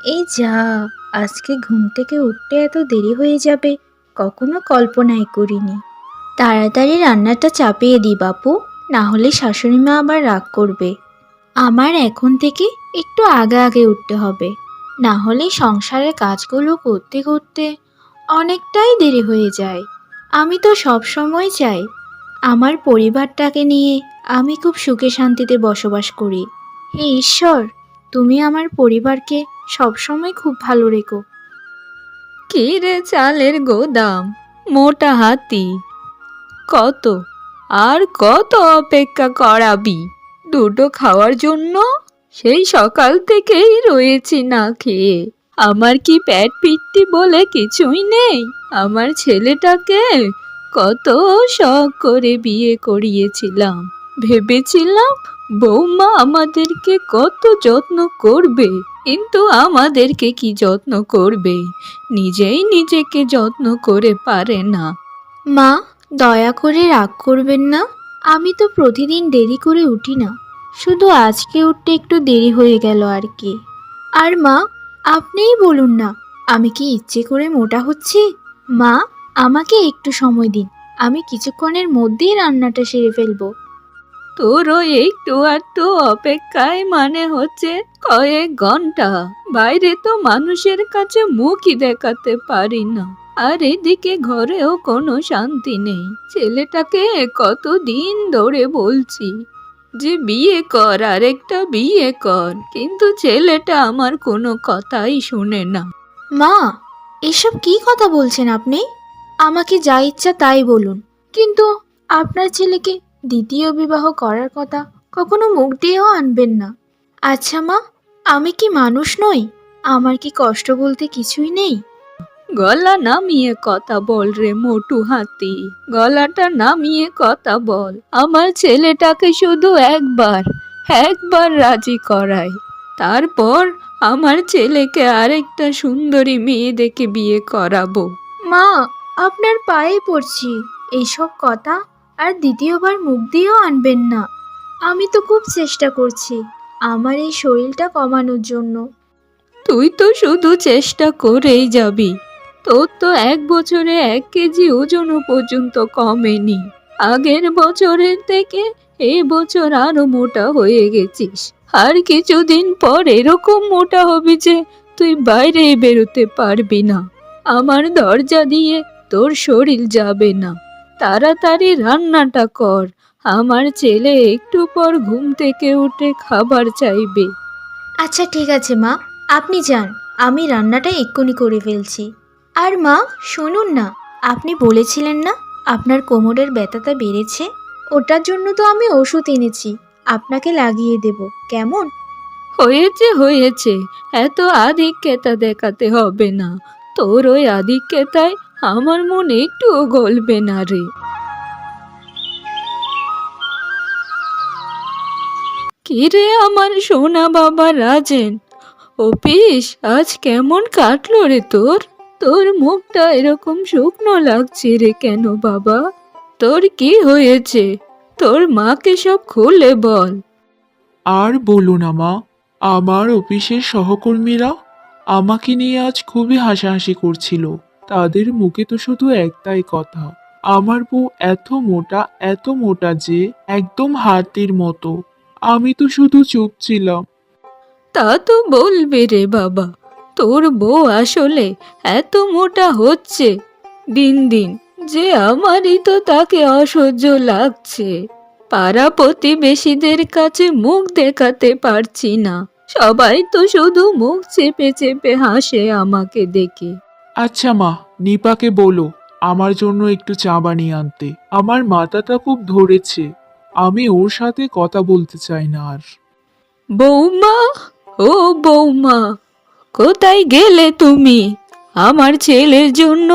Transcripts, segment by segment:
এই যা, আজকে ঘুম থেকে উঠতে এত দেরি হয়ে যাবে কখনো কল্পনাই করিনি। তাড়াতাড়ি রান্নাটা চাপিয়ে দি বাপু, না হলে শাশুড়ি মা আবার রাগ করবে। আমার এখন থেকে একটু আগে আগে উঠতে হবে, না হলে সংসারের কাজগুলো করতে করতে অনেকটাই দেরি হয়ে যায়। আমি তো সব সময় চাই আমার পরিবারটাকে নিয়ে আমি খুব সুখে শান্তিতে বসবাস করি। হে ঈশ্বর, তুমি আমার পরিবারকে সবসময় খুব ভালো রেখো। কি রে চালের গোদাম, মোটা হাতি, কত আর কত অপেক্ষা করাবি দুটো খাওয়ার জন্য? সেই সকাল থেকেই রয়েছি না খেয়ে। আমার কি পেট পিট্টি বলে কিছুই নেই? আমার ছেলেটাকে কত শখ করে বিয়ে করিয়েছিলাম, ভেবেছিলাম বৌমা আমাদেরকে কত যত্ন করবে, কিন্তু আমাদেরকে কি যত্ন করবে, নিজেই নিজেকে যত্ন করে পারে না। মা, দয়া করে রাগ করবেন না। আমি তো প্রতিদিন দেরি করে উঠি না, শুধু আজকে উঠতে একটু দেরি হয়ে গেল আর কি। আর মা, আপনিই বলুন না, আমি কি ইচ্ছে করে মোটা হচ্ছি? মা, আমাকে একটু সময় দিন, আমি কিছুক্ষণের মধ্যেই রান্নাটা সেরে ফেলবো। তোরও একটু আধটু অপেক্ষায় মানে হচ্ছে কয়েক ঘন্টা। বাইরে তো মানুষের কাছে মুখই দেখাতে পারি না, আর এদিকে ঘরেও কোনো শান্তি নেই। ছেলেটাকে কতদিন ধরে বলছি যে বিয়ে কর, আর একটা বিয়ে কর, কিন্তু ছেলেটা আমার কোনো কথাই শুনে না। মা, এসব কি কথা বলছেন আপনি? আমাকে যা ইচ্ছা তাই বলুন, কিন্তু আপনার ছেলেকে দ্বিতীয় বিবাহ করার কথা কখনো মুখ দিয়েও আনবেন না। আচ্ছা মা, আমি কি মানুষ নই? আমার কি কষ্ট বলতে কিছুই নেই? গলা নামিয়ে কথা বল রে মোটু হাতি, গলাটা নামিয়ে কথা বল। আমার ছেলেটাকে শুধু একবার একবার রাজি করাই, তারপর আমার ছেলেকে আরেকটা সুন্দরী মেয়ে দেখে বিয়ে করাবো। মা, আপনার পায়ে পড়ছি, এইসব কথা আর দ্বিতীয়বার মুখ দিয়েও আনবেন না। আমি তো খুব চেষ্টা করছি আমার এই শরীরটা কমানোর জন্য। তুই তো শুধু চেষ্টা করেই যাবি, তোর তো 1 বছরে 1 কেজি ওজনও পর্যন্ত কমেনি। আগের বছরের থেকে এই বছর আরো মোটা হয়ে গেছিস, আর কিছুদিন পর এরকম মোটা হবি যে তুই বাইরে বেরোতে পারবি না। আমার দরজা দিয়ে তোর শরীর যাবে না। তাড়াতাড়ি রান্নাটা কর, আমার ছেলে একটু পর ঘুম থেকে উঠে খাবার চাইবে। আচ্ছা ঠিক আছে মা, আপনি যান, আমি রান্নাটা এক্ষুনি করে ফেলছি। আর মা, শুনুন না, আপনি বলেছিলেন না আপনার কোমরের ব্যথাটা বেড়েছে? ওটার জন্য তো আমি ওষুধ এনেছি, আপনাকে লাগিয়ে দেব, কেমন? হয়েছে হয়েছে, এত আধিক্যতা দেখাতে হবে না। তোর ওই আধিক্যতায় আমার মন একটুও গলবে না রে। কিরে আমার সোনা বাবা রাজেন, অফিস আজ কেমন কাটলো রে তোর? তোর মুখটা এরকম শুকনো লাগছে রে কেন বাবা? তোর কি হয়েছে? তোর মাকে সব খুলে বল। আর বলো না মা, আমার অফিসের সহকর্মীরা আমাকে নিয়ে আজ খুবই হাসাহাসি করছিল। তাদের মুখে তো শুধু একটাই কথা, আমার বউ এত মোটা যে একদম হাতির মতো। আমি তো শুধু চুপ ছিলাম। তা তো বলবে রে বাবা, তোর বউ আসলে এত মোটা হচ্ছে দিন দিন যে আমারই তো তাকে অসহ্য লাগছে। পাড়া প্রতিবেশীদের কাছে মুখ দেখাতে পারছি না, সবাই তো শুধু মুখ চেপে চেপে হাসে আমাকে দেখে। আচ্ছা মা, নিপাকে বলো আমার জন্য একটু চা বানিয়ে আনতে। আমার মাথাটা খুব ধরেছে, আমি ওর সাথে কথা বলতে চাই না আর। বৌমা, ও বৌমা, কোথায় গেলে তুমি? আমার ছেলের জন্য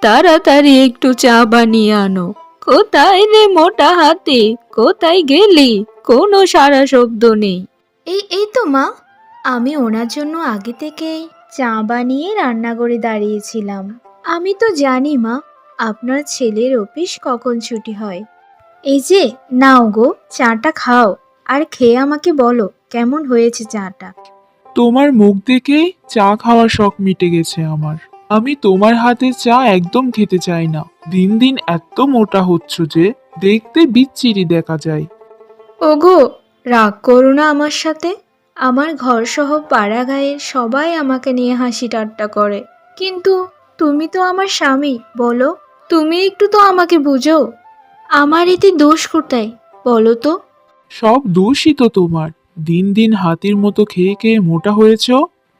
তাড়াতাড়ি একটু চা বানিয়ে আনো। কোথায় রে মোটা হাতে, কোথায় গেলি? কোনো সারা শব্দ নেই। এই তো মা, আমি ওনার জন্য আগে থেকেই চা বানিয়ে রান্নাঘরে দাঁড়িয়েছিলাম। আমি তো জানি মা, আপনার ছেলের অফিস কখন ছুটি হয়। এই যে, নাও গো, চাটা খাও, আর খেয়ে আমাকে বলো কেমন হয়েছে চাটা। তোমার মুখ দেখেই চা খাওয়ার শখ মিটে গেছে আমার। আমি তোমার হাতের চা একদম খেতে চাই না। দিন দিন এত মোটা হচ্ছ যে দেখতে বিচ্ছিরি দেখা যায়। ওগো, রাগ করো না আমার সাথে। আমার ঘর সহ পাড়া গাঁয়ের সবাই আমাকে নিয়ে হাসি ঠাট্টা করে, কিন্তু তুমি তো আমার স্বামী, বলো, তুমি একটু তো আমাকে বুঝো। আমার এতে দোষ কোথায় বলো তো? সব দোষই তো তোমার। দিন দিন হাতির মতো খেয়ে খেয়ে মোটা হয়েছ।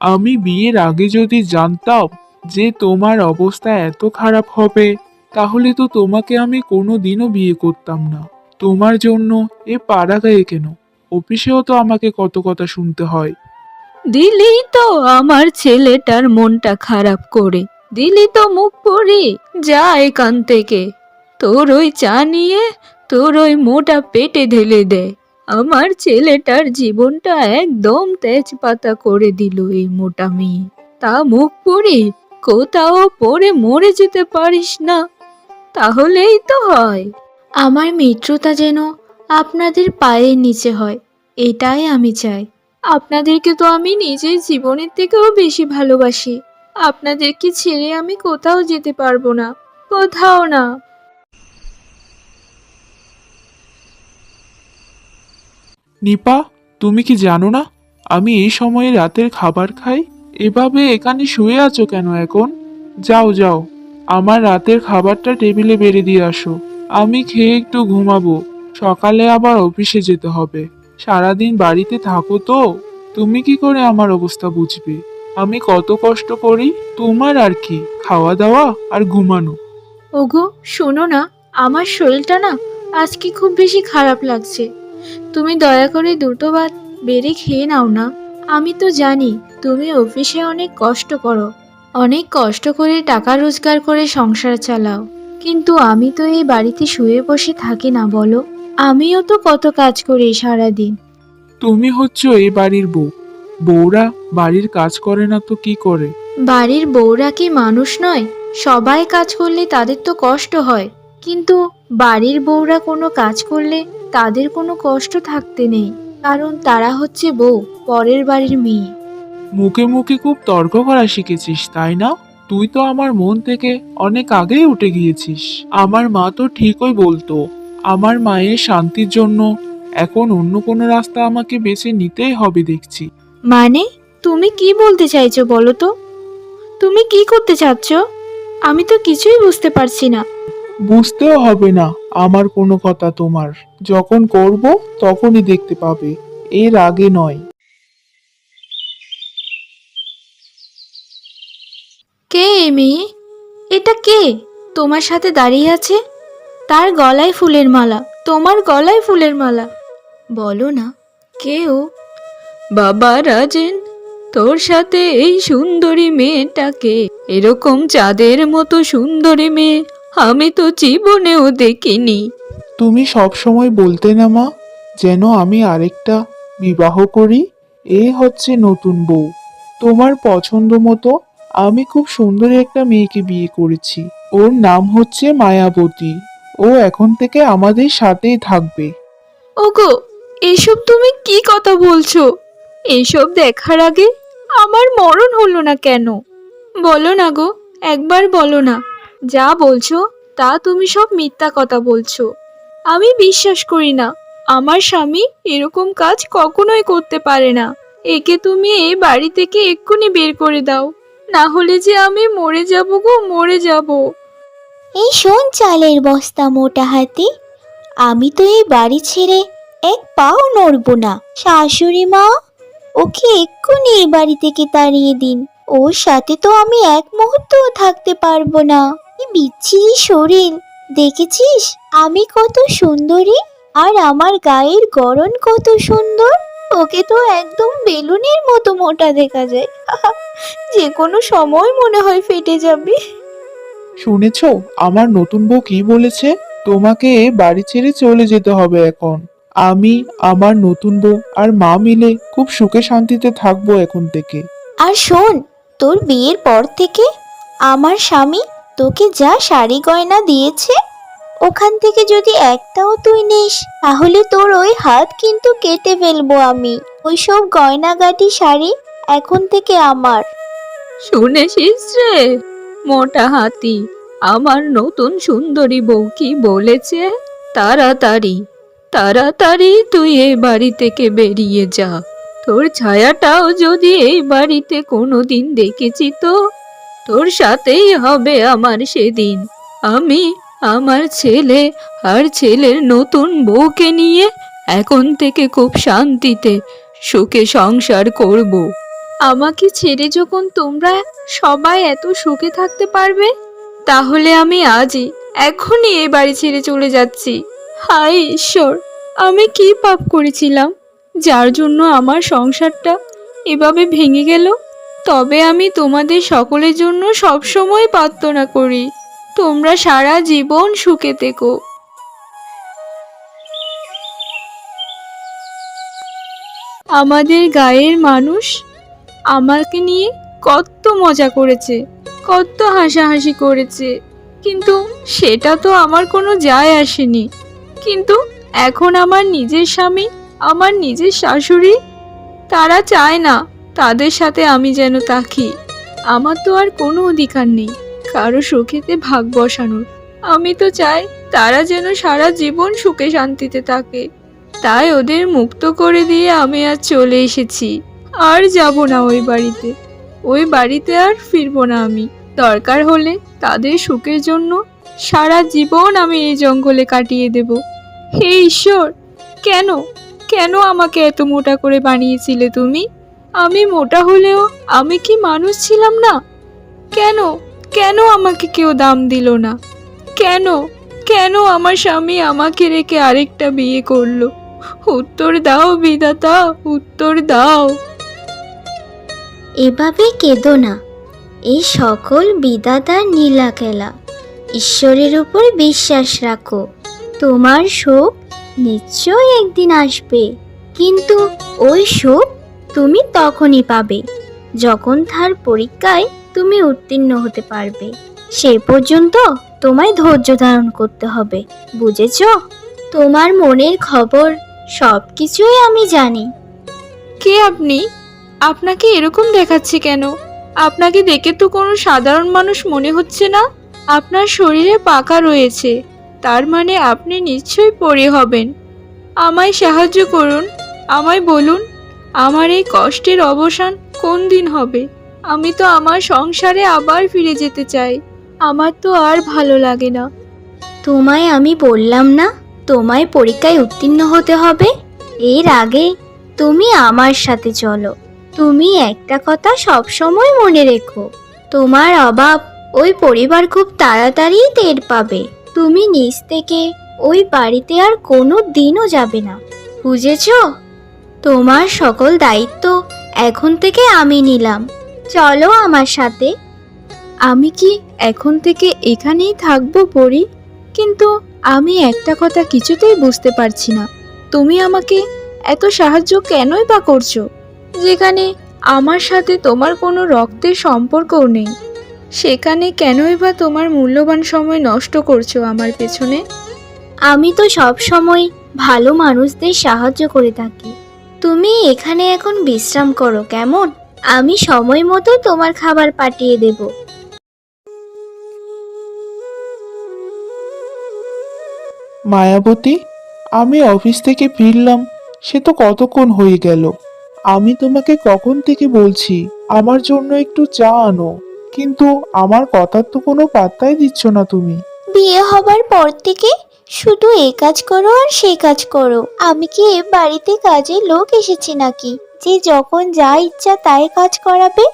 আমি বিয়ের আগে যদি জানতাম যে তোমার অবস্থা এত খারাপ হবে, তাহলে তো তোমাকে আমি কোনোদিনও বিয়ে করতাম না। তোমার জন্য এ পাড়া গায়ে কেন, অফিসেও তো আমাকে কত কথা শুনতে হয়। দিলি তো আমার ছেলেটার মনটা খারাপ করে, দিলি তো মুখ পড়ি। যা এখান থেকে, তোর ওই চা নিয়ে তোর ওই মোটা পেটে ঢেলে দে। আমার ছেলেটার জীবনটা একদম তেজপাতা করে দিল এই মোটা মেয়ে। তা মুখ পড়ি, কোথাও পড়ে মরে যেতে পারিস না, তাহলেই তো হয়। আমার মিত্রতা যেন আপনাদের পায়ের নিচে হয়, এটাই আমি চাই। আপনাদেরকে তো আমি নিজের জীবনের থেকেও বেশি ভালোবাসি। আপনাদেরকে ছেড়ে আমি কোথাও যেতে পারবো না, কোথাও না। নিপা, তুমি কি জানো না আমি এই সময়ে রাতের খাবার খাই? এভাবে এখানে শুয়ে আছো কেন এখন? যাও যাও, আমার রাতের খাবারটা টেবিলে বেড়ে দিয়ে আসো। আমি খেয়ে একটু ঘুমাবো, সকালে আবার অফিসে যেতে হবে। সারাদিন বাড়িতে থাকো তো, তুমি কি করে আমার অবস্থা বুঝবে? আমি কত কষ্ট করি, তোমার আর কি, খাওয়া দাওয়া আর ঘুমানো। ওগো, শোনো না, আমার শরীরটা না আজকে খুব বেশি খারাপ লাগছে। তুমি দয়া করে দুটো ভাত বেড়ে খেয়ে নাও না। আমি তো জানি তুমি অফিসে অনেক কষ্ট করো, অনেক কষ্ট করে টাকা রোজগার করে সংসার চালাও, কিন্তু আমি তো এই বাড়িতে শুয়ে বসে থাকি না বলো। আমিও তো কত কাজ করি সারাদিন। তুমি হচ্ছ এই বাড়ির বউ, বউরা বাড়ির কাজ করে না তো কি করে? বাড়ির বউরা কি মানুষ নয়? সবাই কাজ করলে তাদের তো কষ্ট হয়, কিন্তু বাড়ির বউরা কোনো কাজ করলে তাদের কোনো কষ্ট থাকতে নেই, কারণ তারা হচ্ছে বউ, পরের বাড়ির মেয়ে। মুখে মুখে খুব তর্ক করা শিখেছিস তাই না? তুই তো আমার মন থেকে অনেক আগেই উঠে গিয়েছিস। আমার মা তো ঠিকই বলতো, আমার মায়ের শান্তির জন্য এখন অন্য কোনো রাস্তা আমাকে বেছে নিতেই হবে দেখছি। মানে, তুমি কি বলতে চাইছো বলো তো? তুমি কি করতে চাচ্ছ? আমি তো কিছুই বুঝতে পারছি না। বুঝতেও হবে না আমার কোনো কথা তোমার, যখন করব তখনই দেখতে পাবে, এর আগে নয়। কে এ মেয়ে? এটা কে তোমার সাথে দাঁড়িয়ে আছে? তার গলায় ফুলের মালা, তোমার গলায় ফুলের মালা। বলো না, কে ও? বাবা রাজেন, তোর সাথে এই সুন্দরী মেয়েটাকে, এরকম চাঁদের মতো সুন্দরী মেয়ে আমি তো জীবনেও দেখিনি। তুমি সব সময় বলতে না মা, যেন আমি আরেকটা বিবাহ করি। এ হচ্ছে নতুন বউ, তোমার পছন্দ মতো। আমি খুব সুন্দরী একটা মেয়েকে বিয়ে করেছি, ওর নাম হচ্ছে মায়াবতী। ও এখন থেকে আমাদের সাথেই থাকবে। ওগো, এসব তুমি কি কথা বলছো? এসব দেখার আগে আমার মরণ হলো না কেন? বলো না গো, একবার বলো না। যা বলছো তা তুমি সব মিথ্যা কথা বলছো। আমি বিশ্বাস করি না। আমার স্বামী এরকম কাজ কখনোই করতে পারে না। একে তুমি এই বাড়ি থেকে এক্ষুনি বের করে দাও, না হলে যে আমি মরে যাব গো, মরে যাব। এই শোন চালের বস্তা মোটা হাতি, আমি তো এই বাড়ি ছেড়ে এক পাও নড়ব না। শাশুড়ি মা, ওকে এক্ষুনি এই বাড়ি থেকে তাড়িয়ে দিন। ওর সাথে তো আমি এক মুহূর্তও থাকতে পারবো না। কি বিচ্ছিরি শরীর, দেখেছিস আমি কত সুন্দরী, আর আমার গায়ের গড়ন কত সুন্দর। ওকে তো একদম বেলুনের মতো মোটা দেখা যায়। যে কোনো সময় মনে হয় ফেটে যাবে। শুনেছো আমার নতুন বউ কি বলেছে? তোমাকে বাড়ি ছেড়ে চলে যেতে হবে এখন। আমি, আমার নতুন বউ আর মা মিলে খুব সুখে শান্তিতে থাকবো এখন থেকে। আর শোন, তোর বিয়ের পর থেকে আমার স্বামী তোকে যা শাড়ি গয়না দিয়েছে, ওখান থেকে যদি একটাও তুই নিস, তাহলে তোর ওই হাত কিন্তু কেটে ফেলবো আমি। ওই সব গয়নাগাটি শাড়ি এখন থেকে আমার। শুনেছিস রে মোটা হাতি, আমার নতুন সুন্দরী বউ কি বলেছে? তাড়াতাড়ি তাড়াতাড়ি তুই এই বাড়ি থেকে বেরিয়ে যা। তোর ছায়াটাও যদি এই বাড়িতে কোনোদিন দেখেছি তো তোর সাথেই হবে আমার সেদিন। আমি আমার ছেলে আর ছেলের নতুন বউকে নিয়ে এখন থেকে খুব শান্তিতে সুখে সংসার করব। আমাকে ছেড়ে যখন তোমরা সবাই এত সুখে থাকতে পারবে, তাহলে আমি আজই এখনই এই বাড়ি ছেড়ে চলে যাচ্ছি। হায় ঈশ্বর, আমি কি পাপ করেছিলাম যার জন্য আমার সংসারটা এভাবে ভেঙে গেল? তবে আমি তোমাদের সকলের জন্য সবসময় প্রার্থনা করি তোমরা সারা জীবন সুখে থেকো। আমাদের গায়ের মানুষ আমাকে নিয়ে কত মজা করেছে, কত হাসাহাসি করেছে, কিন্তু সেটা তো আমার কোনো যায় আসেনি। কিন্তু এখন আমার নিজের স্বামী, আমার নিজের শাশুড়ি, তারা চায় না তাদের সাথে আমি যেন থাকি। আমার তো আর কোনো অধিকার নেই কারো সুখেতে ভাগ বসানোর। আমি তো চাই তারা যেন সারা জীবন সুখে শান্তিতে থাকে। তাই ওদের মুক্ত করে দিয়ে আমি আজ চলে এসেছি। আর যাব না ওই বাড়িতে, ওই বাড়িতে আর ফিরবো না আমি। দরকার হলে তাদের সুখের জন্য সারা জীবন আমি এই জঙ্গলে কাটিয়ে দেব। হে ঈশ্বর, কেন কেন আমাকে এত মোটা করে বানিয়েছিলে তুমি? আমি মোটা হলেও আমি কি মানুষ ছিলাম না? কেন কেন আমাকে কেউ দাম দিল না? কেন কেন আমার স্বামী আমাকে রেখে আরেকটা বিয়ে করলো? উত্তর দাও বিধাতা, উত্তর দাও। এভাবে কেঁদো না। এই সকল বিধাতার নীলা খেলা। ঈশ্বরের উপর বিশ্বাস রাখো। তোমার সুখ নিশ্চয়ই একদিন আসবে, কিন্তু ওই সুখ তুমি তখনই পাবে যখন তার পরীক্ষায় তুমি উত্তীর্ণ হতে পারবে। সে পর্যন্ত তোমায় ধৈর্য ধারণ করতে হবে, বুঝেছো? তোমার মনের খবর সব কিছুই আমি জানি। কে আপনি? আপনাকে এরকম দেখাচ্ছে কেন? আপনাকে দেখে তো কোনো সাধারণ মানুষ মনে হচ্ছে না। আপনার শরীরে পাকা রয়েছে, তার মানে আপনি নিশ্চয়ই পরী হবেন। আমায় সাহায্য করুন, আমায় বলুন আমার এই কষ্টের অবসান কোন দিন হবে। আমি তো আমার সংসারে আবার ফিরে যেতে চাই। আমার তো আর ভালো লাগে না। তোমায় আমি বললাম না তোমায় পরীক্ষায় উত্তীর্ণ হতে হবে? এর আগে তুমি আমার সাথে চলো। তুমি একটা কথা সব সময় মনে রেখো, তোমার অভাব ওই পরিবার খুব তাড়াতাড়ি টের পাবে। তুমি নিজ থেকে ওই বাড়িতে আর কোনো দিনও যাবে না, বুঝেছো? তোমার সকল দায়িত্ব এখন থেকে আমি নিলাম। চলো আমার সাথে। আমি কি এখন থেকে এখানেই থাকবো পরি? কিন্তু আমি একটা কথা কিছুতেই বুঝতে পারছি না, তুমি আমাকে এত সাহায্য কেনই বা করছো, যেখানে আমার সাথে তোমার কোনো রক্তের সম্পর্কও নেই? সেখানে কেনই বা তোমার মূল্যবান সময় নষ্ট করছো আমার পেছনে? আমি তো সব সময় ভালো মানুষদের সাহায্য করে থাকি। তুমি এখানে এখন বিশ্রাম করো, কেমন? আমি সময় মতো তোমার খাবার পাঠিয়ে দেব। মায়াবতী, আমি অফিস থেকে ফিরলাম, সে তো কতক্ষণ হয়ে গেল। আমি তোমাকে কখন থেকে বলছি আমার জন্য একটু চা আনো, কিন্তু আমার কথার তো কোনো পাত্তাই দিচ্ছ না তুমি। বিয়ে হবার পর থেকে শুধু এ কাজ করো আর সে কাজ করো। আমি কি এ বাড়িতে কাজের লোক এসেছি নাকি যে যখন যা ইচ্ছা তাই কাজ করাবে?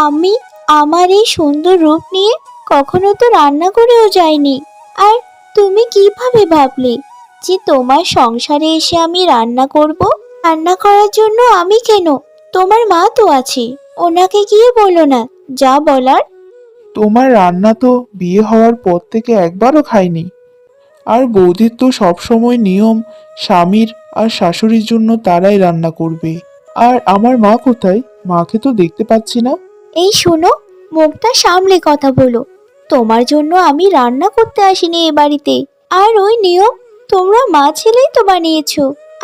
আমি আমার এই সুন্দর রূপ নিয়ে কখনো তো রান্না করেও যাইনি। আর তুমি কিভাবে ভাবলে যে তোমার সংসারে এসে আমি রান্না করব? রান্না করার জন্য আমি কেন, তোমার মা তো আছে, ওনাকে গিয়ে বলো না যা বলার। তোমার রান্না তো বিয়ে হওয়ার পর থেকে একবারও খাইনি। আর বৌদির তো সবসময় নিয়ম, স্বামীর আর শাশুড়ির জন্য তারাই রান্না করবে। আর আমার মা কোথায়? মাকে তো দেখতে পাচ্ছি না। এই শোনো, মুখটা সামলে কথা বলো। তোমার জন্য আমি রান্না করতে আসিনি এ বাড়িতে। আর ওই নিয়ম তোমরা মা ছেলেই তো বানিয়েছো।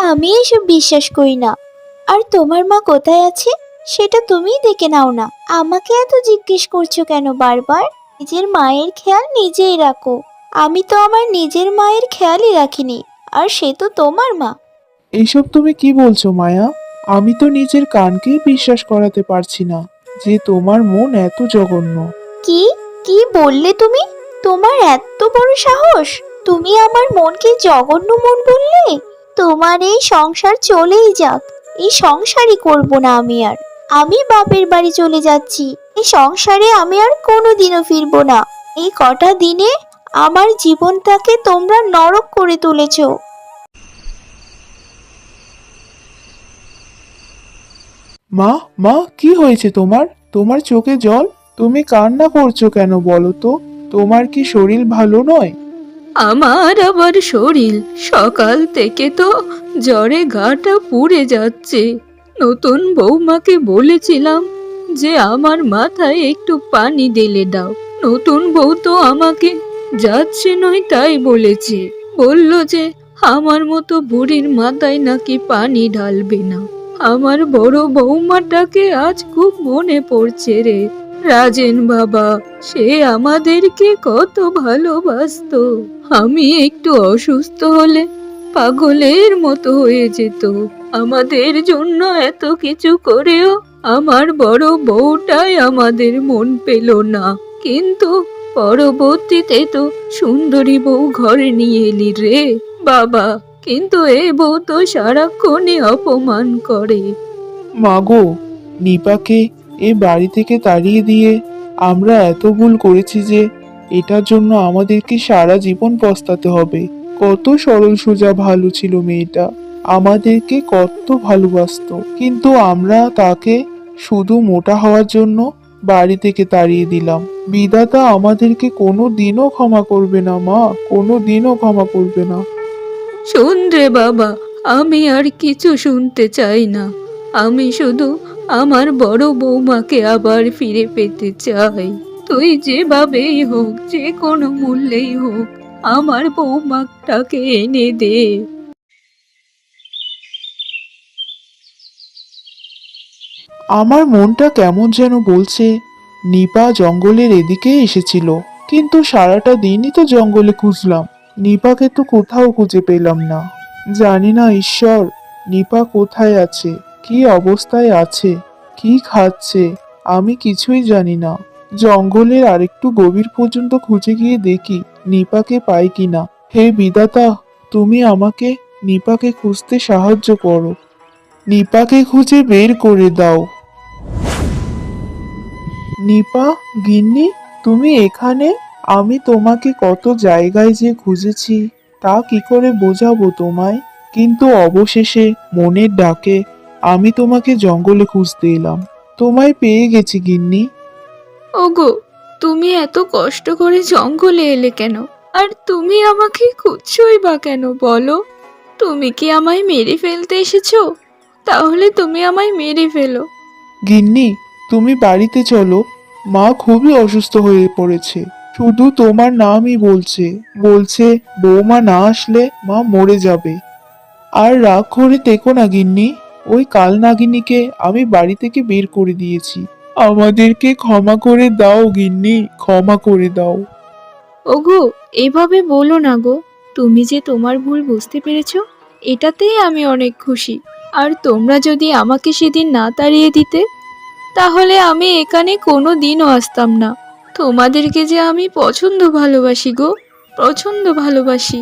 আমি এসব বিশ্বাস করি না। আর তোমার মা কোথায় আছে? সেটা তুমিই দেখে নাও না। আমাকে এত জিজ্ঞেস করছো কেন বারবার? নিজের মায়ের খেয়াল নিজেই রাখো। আমি তো আমার নিজের মায়ের খেয়ালই রাখিনি, আর সে তো তোমার মা। এইসব তুমি কি বলছো মায়া? আমি তো নিজের কানকেই বিশ্বাস করাতে পারছি না যে তোমার মন এত জঘন্য। কি কি বললে তুমি? তোমার এত বড় সাহস! তুমি আমার মনকে জঘন্য মন বললে? তোমার এই সংসার চলেই যাক, এই সংসারই করব না আমি আর। আমি বাপের বাড়ি চলে যাচ্ছি। এই সংসারে আমি আর কোনোদিনও ফিরবো না। এই কটা দিনে আমার জীবনটাকে তোমরা নরক করে তুলেছো। মা, মা, কি হয়েছে তোমার? তোমার চোখে জল? তুমি কান্না করছো কেন বলো তো? তোমার কি শরীর ভালো নয়? আমার আবার শরীর, সকাল থেকে তো জ্বরে গাটা পুড়ে যাচ্ছে। নতুন বৌমাকে বলেছিলাম যে আমার মাথায় একটু পানি ঢেলে দাও। নতুন বউ তো আমাকে যাচ্ছে নয় তাই বলেছে। বলল যে আমার মতো বুড়ির মাথায় নাকি পানি ঢালবে না। আমার বড় বৌমাটাকে আজ খুব মনে পড়ছে রে। রাজেন বাবা, সে আমাদেরকে কত ভালোবাসতো। আমি একটু অসুস্থ হলে পাগলের মতো হয়ে যেত। আমাদের জন্য এত কিছু করেও আমার বড় বউটাই আমাদের মন পেল না। কিন্তু পরবর্তীতে তো সুন্দরী বউ ঘরে নিয়ে এলি রে বাবা, কিন্তু এ বউ তো সারাক্ষণই অপমান করে। মাগো, নিপাকে এ বাড়ি থেকে তাড়িয়ে দিয়ে আমরা এত ভুল করেছি যে এটার জন্য আমাদেরকে সারা জীবন পস্তাতে হবে। কত সরল সোজা ভালো ছিল মেয়েটা, আমাদেরকে কত ভালোবাসতো, কিন্তু আমরা তাকে শুধু মোটা হওয়ার জন্য বাড়ি থেকে তাড়িয়ে দিলাম। বিধাতা আমাদেরকে কোনো দিনও ক্ষমা করবে না মা, কোনো দিনও ক্ষমা করবে না। শোন রে বাবা, আমি আর কিছু শুনতে চাই না। আমি শুধু আমার বড় বৌমাকে আবার ফিরে পেতে চাই। তুই যেভাবেই হোক, যে কোনো মূল্যেই হোক, আমার বৌমাটাকে এনে দে। আমার মনটা কেমন যেন বলছে নিপা জঙ্গলের এদিকে এসেছিল, কিন্তু সারাটা দিনই তো জঙ্গলে খুঁজলাম, নিপাকে তো কোথাও খুঁজে পেলাম না। জানি না ঈশ্বর, নিপা কোথায় আছে, কি অবস্থায় আছে, কি খাচ্ছে, আমি কিছুই জানি না। জঙ্গলের আরেকটু গভীর পর্যন্ত খুঁজে গিয়ে দেখি নিপাকে পাই কিনা। হে বিধাতা, তুমি আমাকে নিপাকে খুঁজতে সাহায্য করো, নিপাকে খুঁজে বের করে দাও। নিপা, গিন্নি, তুমি এখানে? আমি তোমাকে কত জায়গায় যে খুঁজেছি তা কি করে বোঝাবো তোমায়, কিন্তু অবশেষে মনের ডাকে আমি তোমাকে জঙ্গলে খুঁজতে এলাম। তোমায় পেয়ে গেছি গিন্নি। ওগো, তুমি এত কষ্ট করে জঙ্গলে এলে কেন? আর তুমি আমাকে খুঁজছই বা কেন বলো? তুমি কি আমায় মেরে ফেলতে এসেছো? তাহলে তুমি আমায় মেরে ফেলো। গিন্নি, তুমি বাড়িতে চলো, মা খুবই অসুস্থ হয়ে পড়েছে, শুধু তোমার নামই বলছে, বলছে বৌমা না আসলে মা মরে যাবে। আর রাগ করে থেকো না গিন্নি, ওই কাল নাগিনীকে আমি বাড়ি থেকে বের করে দিয়েছি, আমাদেরকে ক্ষমা করে দাও গিন্নি, ক্ষমা করে দাও। ওগো, এভাবে বলো না গো। তুমি যে তোমার ভুল বুঝতে পেরেছো, এটাতেই আমি অনেক খুশি। আর তোমরা যদি আমাকে সেদিন না তাড়িয়ে দিতে, তাহলে আমি এখানে কোনো দিনও আসতাম না। তোমাদেরকে যে আমি পছন্দ ভালোবাসি গো, পছন্দ ভালোবাসি।